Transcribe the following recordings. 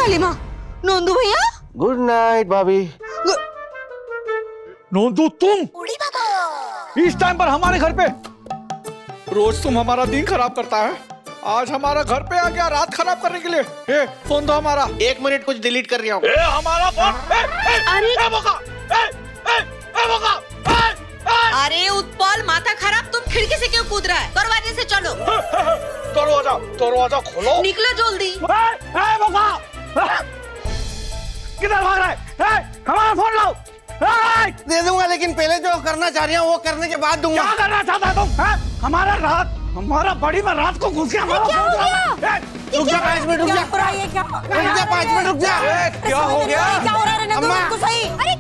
काली माँ, नंदू भैया। Good night भाभी। नंदू तुम इस टाइम पर हमारे घर पे? रोज तुम हमारा दिन खराब करता है, आज हमारा घर पे आ गया रात खराब करने के लिए। ए, फोन दो हमारा। 1 मिनट कुछ डिलीट कर रहा हूँ। हमारा फोन। अरे उत्पल, माथा खराब, तुम खिड़की से क्यों कूद रहा है? दरवाजे से चलो। दरवाजा खोलो। निकलो जल्दी। किधर भाग रहा है? हमारा फोन लाओ। दे दूंगा, लेकिन पहले जो करना चाह रही हूँ वो करने के बाद दूंगा। क्या करना चाहता है तुम? हमारा बड़ी में रात को घुस गया। रुक जा 5 मिनट, रुक जा। रुक जा 5 मिनट, रुक जा। क्या हो गया? क्या हो रहा है नंदू? बिल्कुल सही। अरे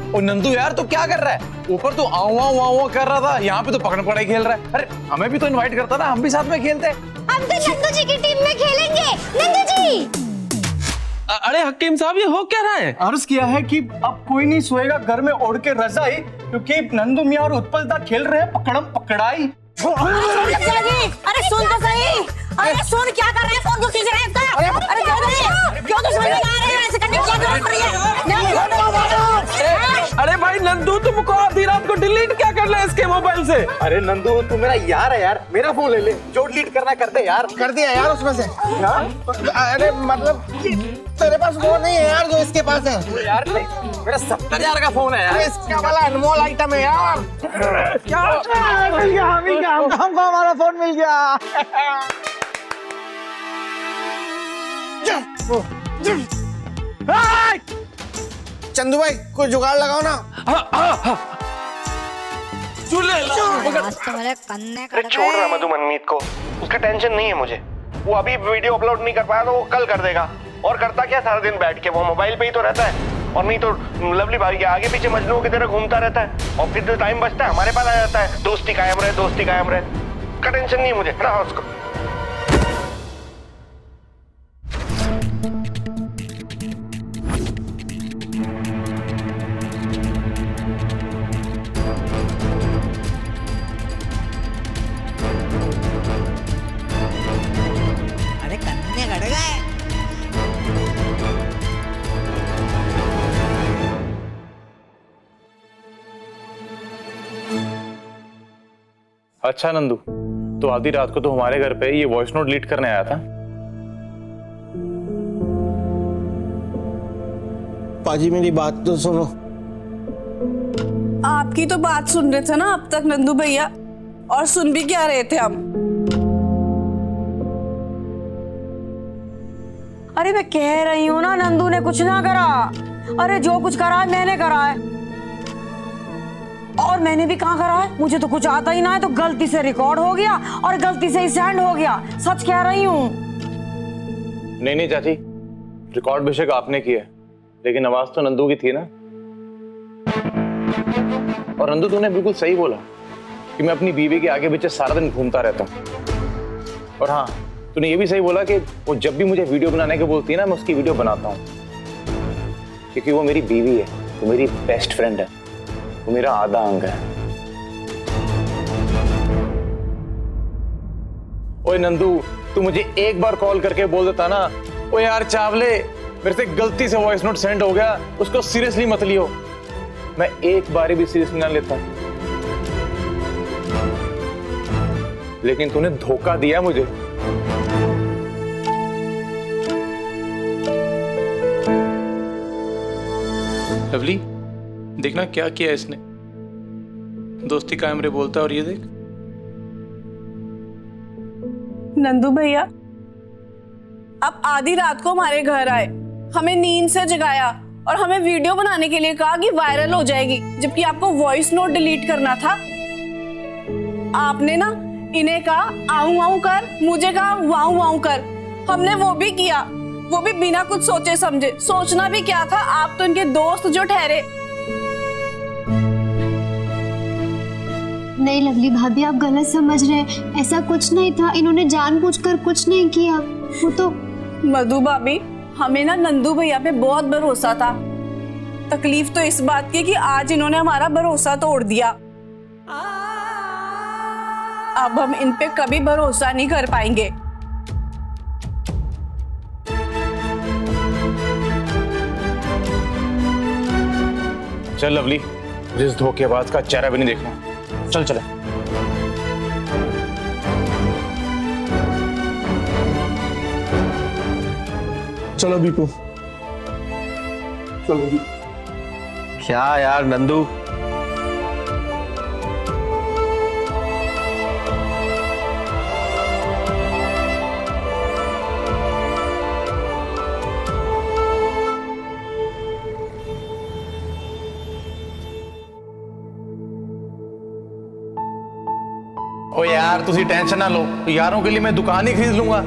ओ नंदू यार, तू क्या कर रहा है? ऊपर तो आऊँ कर रहा था, यहाँ पे तो पकड़ पकड़ाई खेल रहा है। अरे हमें भी तो इनवाइट करता ना, हम भी साथ में खेलते। हम तो नंदू जी की टीम में खेलेंगे। नंदू जी। अरे हकीम साहब, ये हो क्या रहा है? अर्ज किया है कि अब कोई नहीं सोएगा घर में ओढ़ के रजाई, क्योंकि नंदू मियां और उत्पल दा खेल रहे हैं पकड़म पकड़ाई। अरे सुन तो सही। अरे सुन, क्या कर रहे हैं? फोन को खींच रहे हैं। अरे क्यों तो समझ नहीं आ रहा है? ऐसे करने की क्या जरूरत पड़ी है? अरे भाई नंदू, तुमको आधी रात को डिलीट क्या करना है इसके मोबाइल से? अरे नंदू, तू मेरा यार है यार, मेरा फोन ले ले, जो डिलीट करना कर दे यार। कर दिया यार उसमें से। अरे मतलब तेरे पास वो नहीं है यार जो इसके पास है यार। मेरा 70,000 का फोन है यार। इसका वाला अनमोल आइटम है यार। क्या मिल गया? हमको हमारा फोन मिल गया। चंदू भाई, कोई जुगाड़ लगाओ ना। छोड़ रहा मधु मनमीत को, उसका टेंशन नहीं है मुझे। वो अभी वीडियो अपलोड नहीं कर पाया तो वो कल कर देगा। और करता क्या सारा दिन बैठ के, वो मोबाइल पे ही तो रहता है। और नहीं तो लवली भाई के आगे पीछे मजनू की तरह घूमता रहता है। और फिर जो टाइम बचता है हमारे पास आ जाता है, दोस्ती कायम रहे, दोस्ती कायम रहे। उसका टेंशन नहीं है मुझे, रहा उसको। अरे कन्ने गड़ गए। अच्छा नंदू, तो आधी रात को तो हमारे घर पे ये वॉइस नोट डिलीट करने आया था? पाजी मेरी बात तो सुनो। आपकी तो बात सुन रहे थे ना अब तक नंदू भैया, और सुन भी क्या रहे थे हम? अरे मैं कह रही हूँ ना, नंदू ने कुछ ना करा। अरे जो कुछ करा है मैंने करा है। और मैंने भी कहाँ करा है? मुझे तो कुछ आता ही ना है, तो गलती से रिकॉर्ड हो गया और गलती से ही सेंड हो गया। सच कह रही हूँ। नहीं चाची, रिकॉर्ड बेशक आपने किया, लेकिन आवाज तो नंदू की थी ना। और नंदू, तूने बिल्कुल सही बोला कि मैं अपनी बीवी के आगे पीछे सारा दिन घूमता रहता हूँ। और हाँ, तूने ये भी सही बोला कि वो जब भी मुझे वीडियो बनाने के बोलती है ना, मैं उसकी वीडियो बनाता हूँ, क्योंकि वो मेरी बीवी है, वो मेरी बेस्ट फ्रेंड है, वो मेरा आधा अंग है। ओए नंदू, तू मुझे एक बार कॉल करके बोल देता ना, ओ यार चावले, मेरे से गलती से वॉइस नोट सेंड हो गया, उसको सीरियसली मत लियो। मैं एक बार भी सीरियसली ना लेता, लेकिन तूने धोखा दिया मुझे। लवली, देखना क्या किया इसने। दोस्ती कायम रहे बोलता, और ये देख। नंदू भैया, अब आधी रात को हमारे घर आए, हमें नींद से जगाया और हमें वीडियो बनाने के लिए कहा कि वायरल हो जाएगी, जबकि आपको वॉइस नोट डिलीट करना था। आपने ना इन्हें कहा आऊं आऊं कर, मुझे कहा वाऊं वाऊं कर। हमने वो भी किया, वो भी बिना कुछ सोचे समझे। सोचना भी क्या था, आप तो इनके दोस्त जो ठहरे। नहीं लवली भाभी, आप गलत समझ रहे हैं, ऐसा कुछ नहीं था। इन्होंने जानबूझकर कुछ नहीं किया। वो तो मधु भाभी, हमें ना नंदू भैया पे बहुत भरोसा था। तकलीफ तो इस बात की कि आज इन्होंने हमारा भरोसा तोड़ दिया। अब हम इन पे कभी भरोसा नहीं कर पाएंगे। चल लवली, जिस धोखेबाज का चेहरा भी नहीं देखना। चल चले। चलो बीपू, चलो। क्या यार नंदू, ओ यार तुसी टेंशन ना लो, यारों के लिए मैं दुकान ही खरीद लूंगा।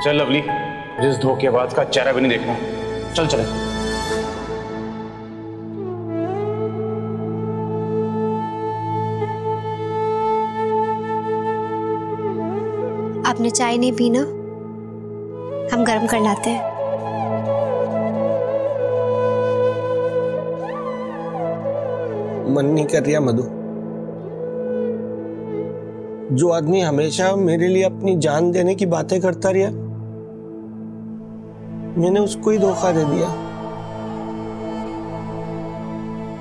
चल लवली, जिस धोखेबाज का चेहरा भी नहीं देखना। चल चले। आपने चाय नहीं पी ना? हम गर्म कर लाते हैं। मन नहीं कर रहा मधु। जो आदमी हमेशा मेरे लिए अपनी जान देने की बातें करता रहा, मैंने उसको ही धोखा दे दिया।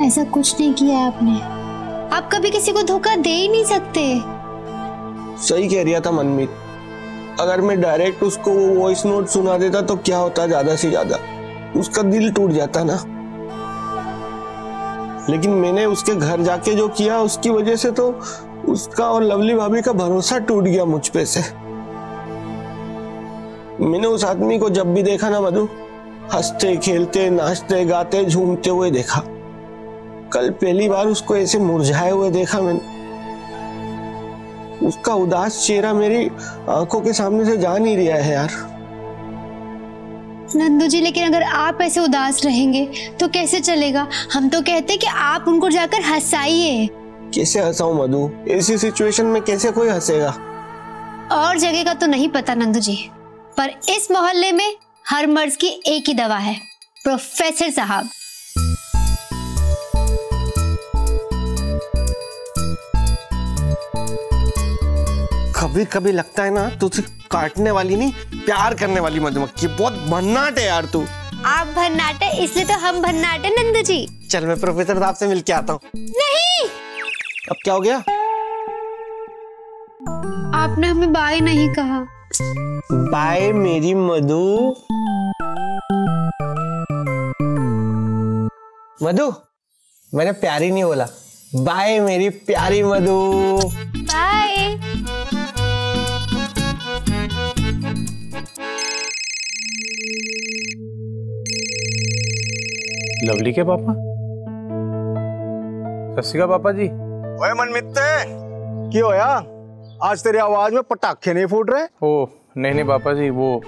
ऐसा कुछ नहीं किया आपने। आप कभी किसी को धोखा दे ही नहीं सकते। सही कह रहा था मनमीत। अगर मैं डायरेक्ट उसको वो वॉइस नोट सुना देता तो क्या होता, ज्यादा से ज्यादा उसका दिल टूट जाता ना। लेकिन मैंने उसके घर जाके जो किया, उसकी वजह से तो उसका और लवली भाभी का भरोसा टूट गया मुझ पे से। मैंने उस आदमी को जब भी देखा ना मधु, हंसते खेलते नाचते गाते झूमते हुए देखा। कल पहली बार उसको ऐसे मुरझाए हुए देखा मैंने। उसका उदास चेहरा मेरी आंखों के सामने से जा नहीं रहा है यार। नंदू जी, लेकिन अगर आप ऐसे उदास रहेंगे तो कैसे चलेगा? हम तो कहते कि आप उनको जाकर हंसाइए। कैसे हंसाऊं मधु? ऐसी सिचुएशन में कैसे कोई हंसेगा? और जगह का तो नहीं पता नंदू जी, पर इस मोहल्ले में हर मर्ज की एक ही दवा है, प्रोफेसर साहब। कभी कभी लगता है ना तुझे काटने वाली नहीं, प्यार करने वाली मधुमक्खी। बहुत भन्नाट है यार तू। आप भन्नाट है इसलिए तो हम भन्नाट है नंदू जी। चल मैं प्रोफेसर साहब से मिलके आता हूँ। नहीं, अब क्या हो गया? आपने हमें बाय नहीं कहा। बाय मेरी मधु। मधु, मैंने प्यारी नहीं बोला। बाय मेरी प्यारी मधु। बाय। लवली के पापा? सत श्री अकाल पापा जी। ओए मनमित्ते, क्या होया? आज तेरी आवाज में पटाखे नहीं फूट रहे? ओ नहीं पापा जी, वो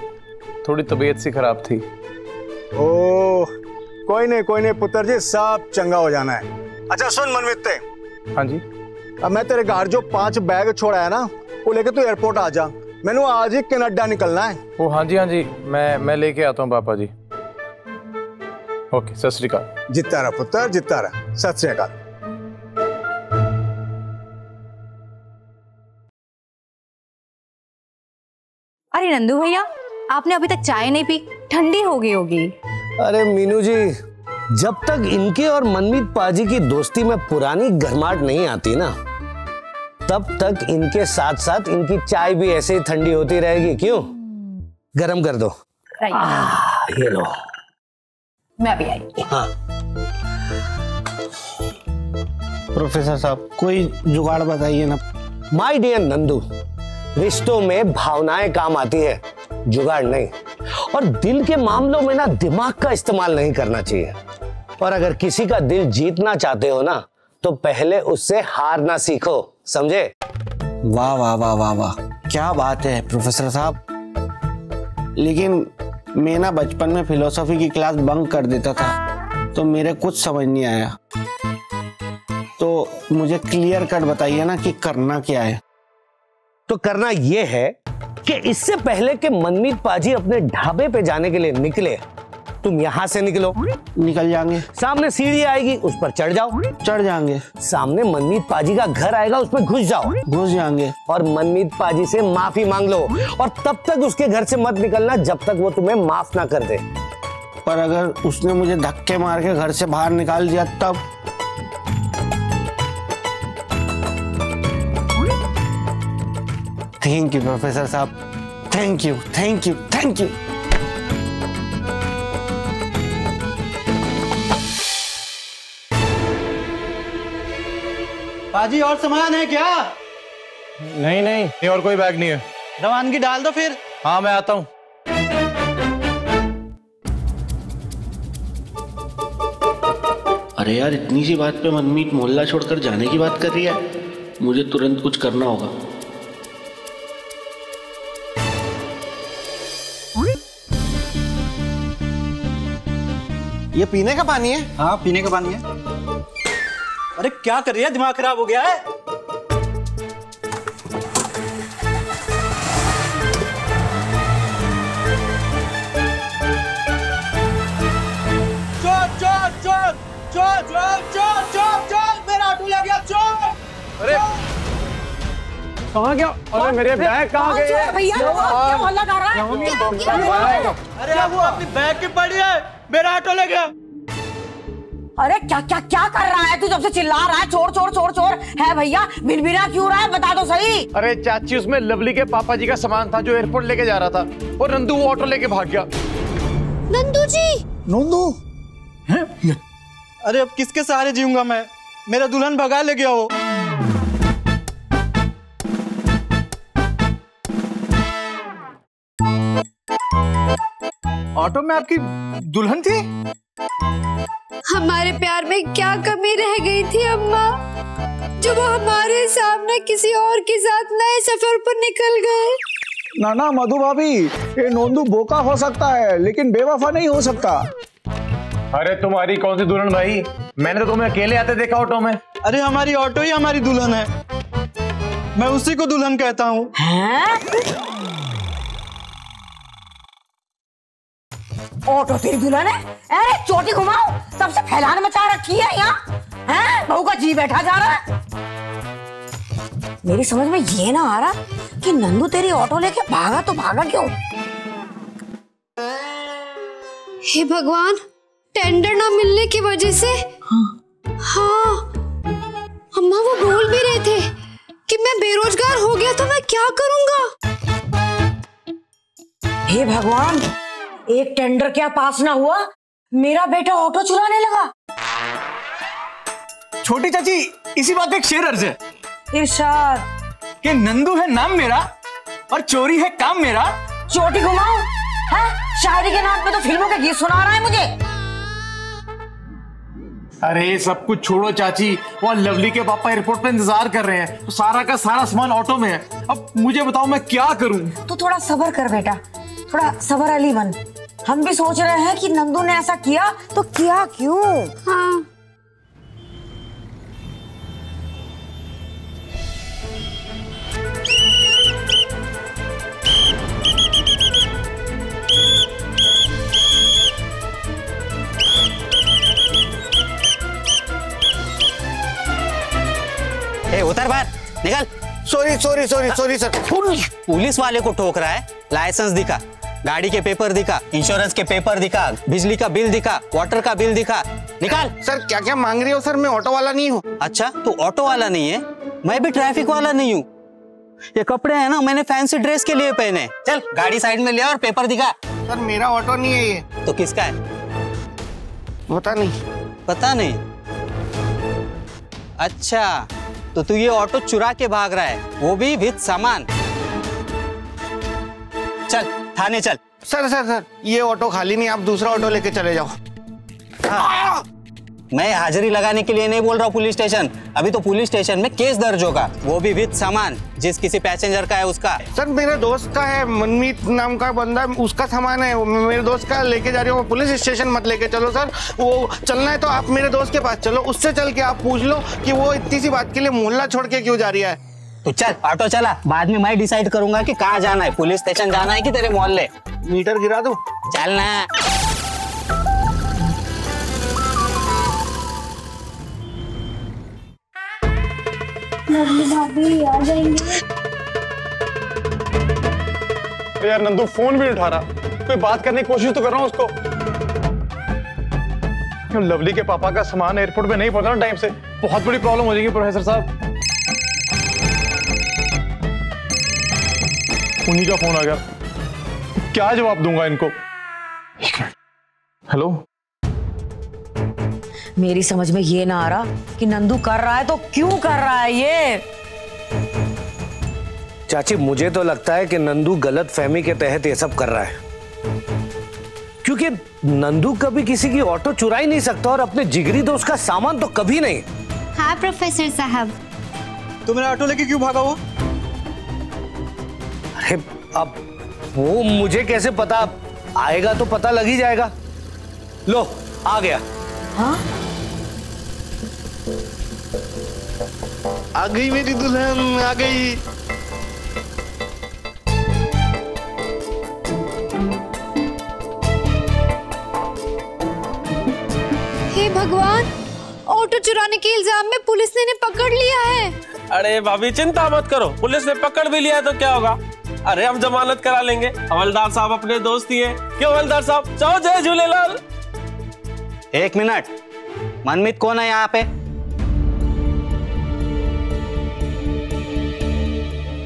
थोड़ी तबीयत सी खराब थी। ओ कोई नहीं पुत्र जी, सब चंगा हो जाना है। अच्छा सुन मनमित्ते। हाँ जी। अब मैं तेरे घर जो 5 बैग छोड़ा है ना, वो लेके तू एयरपोर्ट आ जा। मैंने आज ही कनाडा निकलना है। ओ हाँ जी, मैं लेके आता हूँ पापा जी। ओके, सत श्री अकाल। जितना रहा पुत्र, जितना रहा। सत श्री अकाल। अरे नंदू भैया, आपने अभी तक चाय नहीं पी, ठंडी हो गई होगी। अरे मीनू जी, जब तक इनके और मनमीत पाजी की दोस्ती में पुरानी गर्माहट नहीं आती ना, तब तक इनके साथ साथ इनकी चाय भी ऐसे ही ठंडी होती रहेगी। क्यों? गरम कर दो। ये लो। मैं भी आई। हाँ। प्रोफेसर साहब, कोई जुगाड़ बताइए ना। माय डियर नंदू, रिश्तों में भावनाएं काम आती है, जुगाड़ नहीं। और दिल के मामलों में ना दिमाग का इस्तेमाल नहीं करना चाहिए। और अगर किसी का दिल जीतना चाहते हो ना, तो पहले उससे हारना सीखो, समझे? वाह वाह वाह वाह वाह, क्या बात है प्रोफेसर साहब। लेकिन मैं ना बचपन में फिलोसॉफी की क्लास बंक कर देता था, तो मेरे कुछ समझ नहीं आया। तो मुझे क्लियर कट बताइए ना कि करना क्या है। तो करना यह है कि इससे पहले कि मनमीत पाजी अपने ढाबे पे जाने के लिए निकले, तुम यहां से निकलो। निकल जाएंगे। सामने सीढ़ी आएगी, उस पर चढ़ जाओ। चढ़ जाएंगे। सामने मनमीत पाजी का घर आएगा, उसमें घुस जाओ। घुस जाएंगे। और मनमीत पाजी से माफी मांग लो, और तब तक उसके घर से मत निकलना जब तक वो तुम्हें माफ ना कर दे। पर अगर उसने मुझे धक्के मार के घर से बाहर निकाल दिया तब? थैंक यू प्रोफेसर साहब, thank you thank you thank you. पाजी और सामान है क्या? नहीं और कोई बैग नहीं है। रवानगी डाल दो फिर। हाँ मैं आता हूँ। अरे यार, इतनी सी बात पे मनमीत मोहल्ला छोड़कर जाने की बात कर रही है। मुझे तुरंत कुछ करना होगा। ये पीने का पानी है? हाँ पीने का पानी है। अरे क्या कर रही है, दिमाग खराब हो गया है? चोर मेरा ऑटो ले गया, चोर। अरे कहाँ गया? अरे मेरे बैग कहाँ गए? भैया क्या हल्ला कर रहा है? अरे वो अपनी बैग की पड़ी है, मेरा ऑटो ले गया। अरे क्या क्या क्या कर रहा है तू? जब से चिल्ला रहा है चोर चोर चोर चोर है भैया, बिनबिना क्यों रहा है, बता दो सही। अरे चाची, उसमें लवली के पापा जी का सामान था जो एयरपोर्ट लेके जा रहा था, और नंदू वो ऑटो लेके भाग गया। नंदू जी। नंदू? अरे अब किसके सहारे जीऊंगा मैं? मेरा दुल्हन भगा ले गया वो। ऑटो में आपकी दुल्हन थी? हमारे प्यार में क्या कमी रह गई थी अम्मा, जो वो हमारे सामने किसी और के साथ नए सफर पर निकल गए। ना मधु भाभी, ये नंदू बोका हो सकता है लेकिन बेवफा नहीं हो सकता। अरे तुम्हारी कौन सी दुल्हन भाई, मैंने तो तुम्हें अकेले आते देखा ऑटो में। अरे हमारी ऑटो ही हमारी दुल्हन है, मैं उसी को दुल्हन कहता हूँ। ऑटो तेरी दुल्हन है? अरे चोटी घुमाओ, तब से फैलान मचा रखी है यहाँ। हैं? बहू का जी बैठा जा रहा है। मेरी समझ में ये ना आ रहा कि नंदू तेरी ऑटो लेके भागा तो भागा क्यों? हे भगवान, टेंडर ना मिलने की वजह से। हाँ अम्मा वो बोल भी रहे थे कि मैं बेरोजगार हो गया तो मैं क्या करूंगा। हे भगवान, एक टेंडर क्या पास ना हुआ, मेरा बेटा ऑटो चुराने लगा। छोटी चाची, इसी बात पे एक शेर अर्ज है। इरशाद। कि नंदू है नाम मेरा और चोरी है काम मेरा। चोटी घुमाओ। है? शायरी के नाम पे तो फिल्मों के गीत सुना रहा है मुझे। अरे सब कुछ छोड़ो चाची, वो लवली के पापा एयरपोर्ट पे इंतजार कर रहे हैं, तो सारा का सारा सामान ऑटो में है। अब मुझे बताओ मैं क्या करूं? तू थोड़ा सब्र कर बेटा, थोड़ा सब्र अली बन। हम भी सोच रहे हैं कि नंदू ने ऐसा किया तो किया क्यों? हाँ उतर बाहर, निकल। Sorry sir. पुलिस वाले को ठोक रहा है। लाइसेंस दिखा, गाड़ी के पेपर दिखा, इंश्योरेंस के पेपर दिखा, बिजली का बिल दिखा, वाटर का बिल दिखा, निकाल। सर क्या क्या मांग रही हो? सर मैं ऑटो वाला नहीं हूँ। अच्छा तू ऑटो वाला नहीं है, मैं भी ट्रैफिक वाला नहीं हूँ। ये कपड़े हैं ना, मैंने फैंसी ड्रेस के लिए पहने। चल गाड़ी साइड में ले और पेपर दिखा। सर मेरा ऑटो नहीं है ये। तो किसका है? पता नहीं। अच्छा तो तू ये ऑटो चुरा के भाग रहा है, वो भी विद सामान। चल थाने चल। सर ये ऑटो खाली नहीं, आप दूसरा ऑटो लेके चले जाओ। हाँ। मैं हाजिरी लगाने के लिए नहीं बोल रहा हूँ पुलिस स्टेशन, अभी तो पुलिस स्टेशन में केस दर्ज होगा, वो भी विद सामान, जिस किसी पैसेंजर का है उसका। सर मेरे दोस्त का है, मनमीत नाम का बंदा, उसका सामान है, मेरे दोस्त का लेके जा रही हूँ। पुलिस स्टेशन मत लेके चलो सर, वो चलना है तो आप मेरे दोस्त के पास चलो, उससे चल के आप पूछ लो कि वो इतनी सी बात के लिए मोहल्ला छोड़ के क्यों जा रही है। तू चल ऑटो चला, बाद में मैं डिसाइड करूंगा कि कहाँ जाना है, पुलिस स्टेशन जाना है कि तेरे मोहल्ले। मीटर गिरा दूं? चल ना। भाभी आ जाएंगे। यार नंदू फोन भी उठा रहा, कोई बात करने की कोशिश तो कर रहा हूँ उसको। लवली के पापा का सामान एयरपोर्ट पे नहीं पहुंचा टाइम से, बहुत बड़ी प्रॉब्लम हो जाएगी प्रोफेसर साहब। उन्हीं का फोन आ गया, क्या जवाब दूंगा इनको? हेलो। मेरी समझ में ये ना आ रहा कि नंदू कर रहा है तो क्यों कर रहा है ये। चाची मुझे तो लगता है कि नंदू गलत फहमी के तहत ये सब कर रहा है, क्योंकि नंदू कभी किसी की ऑटो चुरा ही नहीं सकता और अपने जिगरी दोस्त का सामान तो कभी नहीं। हाँ प्रोफेसर साहब। तो मेरा ऑटो लेके क्यों भागा वो? अरे अब वो मुझे कैसे पता, आएगा तो पता लग ही जाएगा। लो आ गया। हाँ? आ गई मेरी दुल्हन, आ गई। हे भगवान, ऑटो चुराने के इल्जाम में पुलिस ने इन्हें पकड़ लिया है। अरे भाभी चिंता मत करो, पुलिस ने पकड़ भी लिया तो क्या होगा? अरे हम जमानत करा लेंगे, हवलदार साहब अपने दोस्त ही हैं। क्यों हवलदार साहब? जाओ, जय झूलेलाल। एक मिनट, मनमीत कौन है यहाँ पे?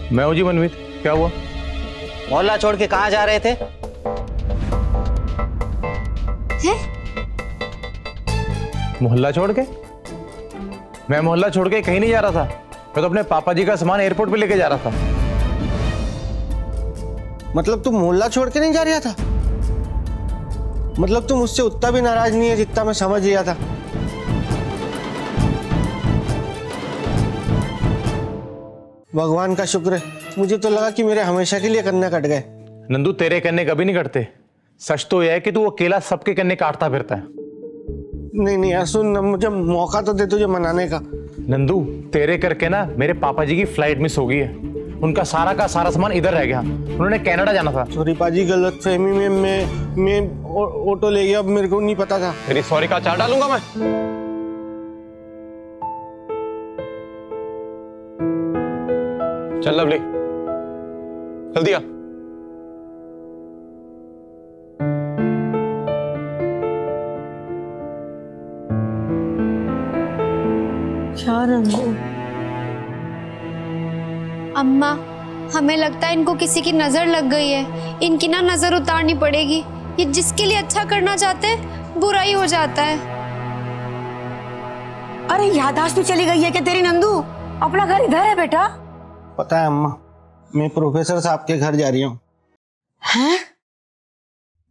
मैं हूँ जी मनमीत, क्या हुआ? मोहल्ला छोड़ के कहाँ जा रहे थे? मोहल्ला छोड़ के? मैं मोहल्ला छोड़ के कहीं नहीं जा रहा था, मैं तो अपने पापा जी का सामान एयरपोर्ट पे लेके जा रहा था। मतलब तुम मोहल्ला छोड़ के नहीं जा रहा था? मतलब तुम मुझसे उतना भी नाराज नहीं है जितना मैं समझ लिया था। भगवान का शुक्र है, मुझे तो लगा कि मेरे हमेशा के लिए कन्ने कट गए। नंदू तेरे कन्ने कभी नहीं कटते, सच तो यह है कि तू अकेला सबके कन्ने काटता फिरता है। नहीं नहीं यार सुन, मुझे मौका तो दे तुझे मनाने का। नंदू तेरे करके ना मेरे पापा जी की फ्लाइट मिस हो गई है, उनका सारा का सारा सामान इधर रह गया, उन्होंने कनाडा जाना था। सॉरी पाजी, गलत फहमी में मैं ऑटो ले गया, मेरे को नहीं पता था। तेरी सॉरी का चार डालूंगा मैं। चल लवली जल्दी आ। क्या रंगो? अम्मा, हमें लगता है इनको किसी की नजर लग गई है, इनकी ना नजर उतारनी पड़ेगी। ये जिसके लिए अच्छा करना चाहते हैं बुरा ही हो जाता है। अरे याददाश्त भी चली गई है क्या तेरी नंदू? अपना घर इधर है बेटा। पता है अम्मा, मैं प्रोफेसर साहब के घर जा रही हूँ। हैं?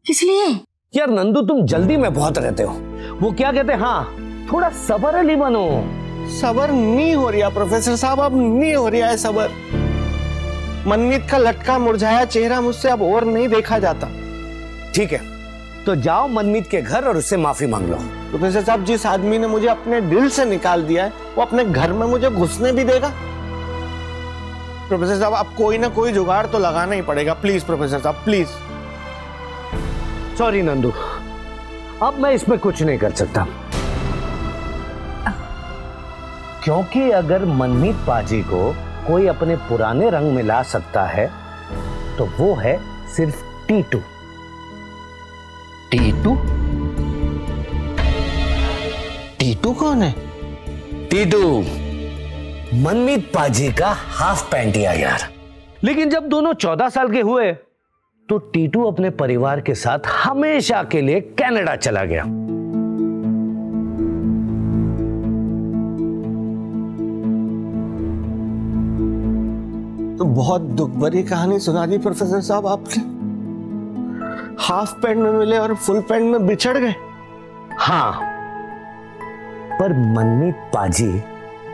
किस लिए? यार नंदू तुम जल्दी में बहुत रहते हो, वो क्या कहते हैं, हाँ थोड़ा सबर अली बनो। सबर नहीं हो रहा प्रोफेसर साहब, अब नहीं हो रहा है सबर। मनमीत का लटका मुरझाया चेहरा मुझसे अब और नहीं देखा जाता। ठीक है तो जाओ मनमीत के घर और उससे माफी मांग लो। प्रोफेसर साहब, जिस आदमी ने मुझे अपने दिल से निकाल दिया है वो अपने घर में मुझे घुसने भी देगा? प्रोफेसर साहब, अब कोई ना कोई जुगाड़ तो लगाना ही पड़ेगा। प्लीज प्रोफेसर साहब, प्लीज। सॉरी नंदू, अब मैं इसमें कुछ नहीं कर सकता, क्योंकि अगर मनमीत पाजी को कोई अपने पुराने रंग में ला सकता है तो वो है सिर्फ टीटू। टीटू? टीटू कौन है? टीटू मनमीत पाजी का हाफ पैंटिया यार। लेकिन जब दोनों 14 साल के हुए तो टीटू अपने परिवार के साथ हमेशा के लिए कनाडा चला गया। तो बहुत दुख भरी कहानी सुना दी प्रोफेसर साहब आपने। हाफ पैंट में मिले और फुल पैंट में बिछड़ गए। हाँ, पर मनमीत पाजी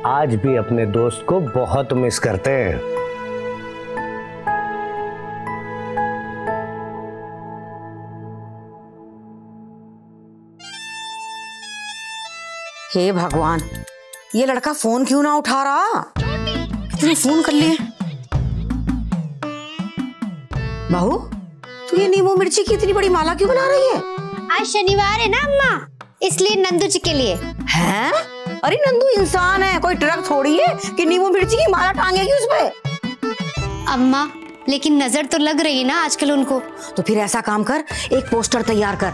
आज भी अपने दोस्त को बहुत मिस करते हैं। हे भगवान, ये लड़का फोन क्यों ना उठा रहा? तूने फोन कर लिए। बहू, तू ये नींबू मिर्ची की इतनी बड़ी माला क्यों बना रही है? आज शनिवार है ना अम्मा, इसलिए नंदू जी के लिए। हैं? अरे नंदू इंसान है, कोई ट्रक थोड़ी है कि नींबू मिर्ची की माला टांगेगी उस पे। अम्मा लेकिन नजर तो लग रही है ना आजकल उनको। तो फिर ऐसा काम कर, एक पोस्टर तैयार कर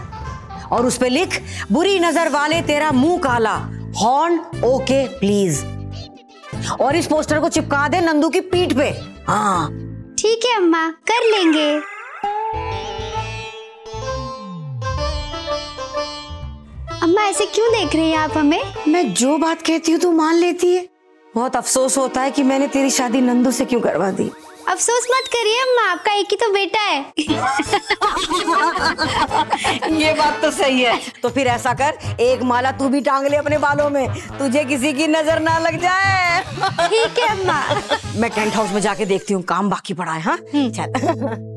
और उस पे लिख, बुरी नजर वाले तेरा मुंह काला, हॉर्न ओके प्लीज। और इस पोस्टर को चिपका दे नंदू की पीठ पे। हाँ ठीक है अम्मा, कर लेंगे। अम्मा ऐसे क्यों देख रही हैं आप हमें? मैं जो बात कहती हूँ तू मान लेती है। बहुत अफसोस होता है कि मैंने तेरी शादी नंदू से क्यों करवा दी। अफसोस मत करिए अम्मा, आपका एक ही तो बेटा है। ये बात तो सही है। तो फिर ऐसा कर, एक माला तू भी टांग ले अपने बालों में, तुझे किसी की नजर ना लग जाए। ठीक है अम्मा। मैं टेंट हाउस में जाके देखती हूँ, काम बाकी पड़ा है। हाँ चल।